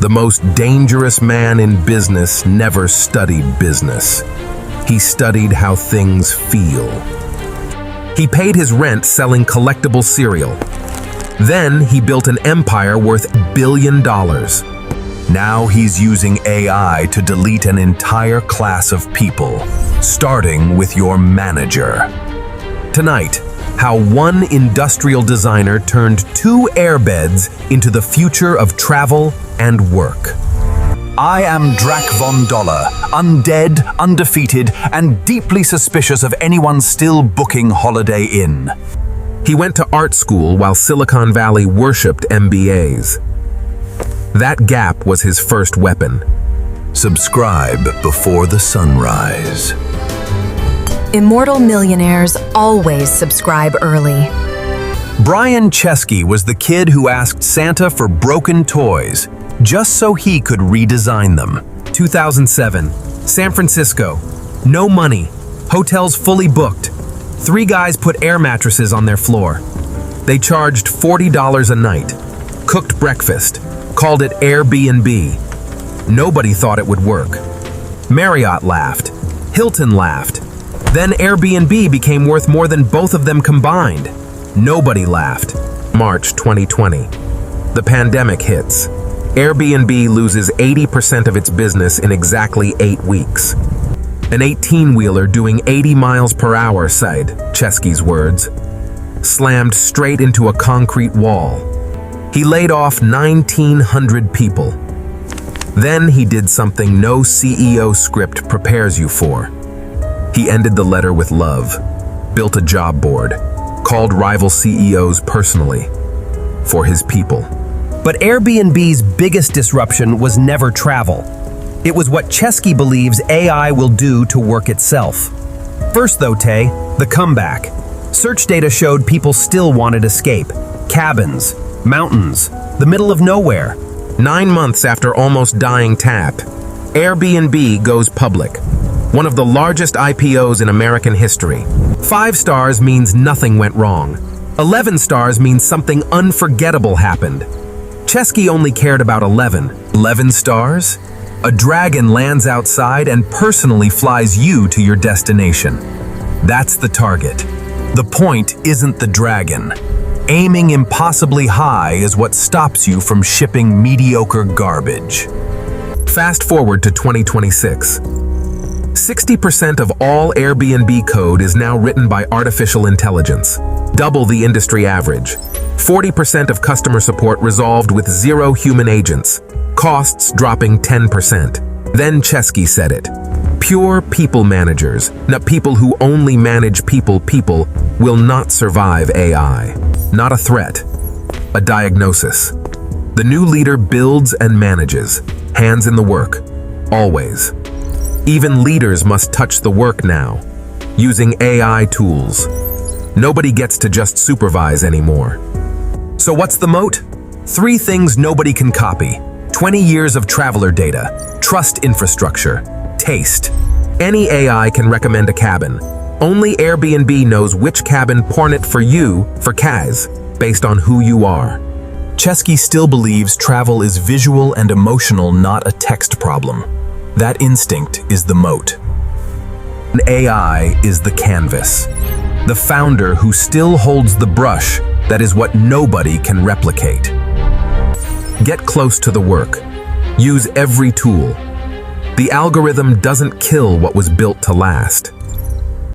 The most dangerous man in business never studied business. He studied how things feel. He paid his rent selling collectible cereal. Then he built an empire worth $1 billion. Now he's using AI to delete an entire class of people, starting with your manager. Tonight, how one industrial designer turned 2 airbeds into the future of travel and work. I am Drac Von Dollar, undead, undefeated, and deeply suspicious of anyone still booking Holiday Inn. He went to art school while Silicon Valley worshipped MBAs. That gap was his first weapon. Subscribe before the sunrise. Immortal millionaires always subscribe early. Brian Chesky was the kid who asked Santa for broken toys, just so he could redesign them. 2007, San Francisco. No money. Hotels fully booked. 3 guys put air mattresses on their floor. They charged $40 a night. Cooked breakfast. Called it Airbnb. Nobody thought it would work. Marriott laughed. Hilton laughed. Then Airbnb became worth more than both of them combined. Nobody laughed. March 2020. The pandemic hits. Airbnb loses 80% of its business in exactly 8 weeks. An 18-wheeler doing 80 miles per hour, said Chesky's words, slammed straight into a concrete wall. He laid off 1,900 people. Then he did something no CEO script prepares you for. He ended the letter with love, built a job board, called rival CEOs personally, for his people. But Airbnb's biggest disruption was never travel. It was what Chesky believes AI will do to work itself. First though, Tay, the comeback. Search data showed people still wanted escape. Cabins, mountains, the middle of nowhere. 9 months after almost dying tap, Airbnb goes public. One of the largest IPOs in American history. 5 stars means nothing went wrong. 11 stars means something unforgettable happened. Chesky only cared about 11. 11 stars? A dragon lands outside and personally flies you to your destination. That's the target. The point isn't the dragon. Aiming impossibly high is what stops you from shipping mediocre garbage. Fast forward to 2026. 60% of all Airbnb code is now written by artificial intelligence, double the industry average. 40% of customer support resolved with 0 human agents, costs dropping 10%. Then Chesky said it. Pure people managers, not people who only manage people, will not survive AI. Not a threat, a diagnosis. The new leader builds and manages, hands in the work, always. Even leaders must touch the work now, using AI tools. Nobody gets to just supervise anymore. So what's the moat? 3 things nobody can copy. 20 years of traveler data, trust infrastructure, taste. Any AI can recommend a cabin. Only Airbnb knows which cabin pornit for you, for Kaz, based on who you are. Chesky still believes travel is visual and emotional, not a text problem. That instinct is the moat. An AI is the canvas. The founder who still holds the brush, that is what nobody can replicate. Get close to the work. Use every tool. The algorithm doesn't kill what was built to last.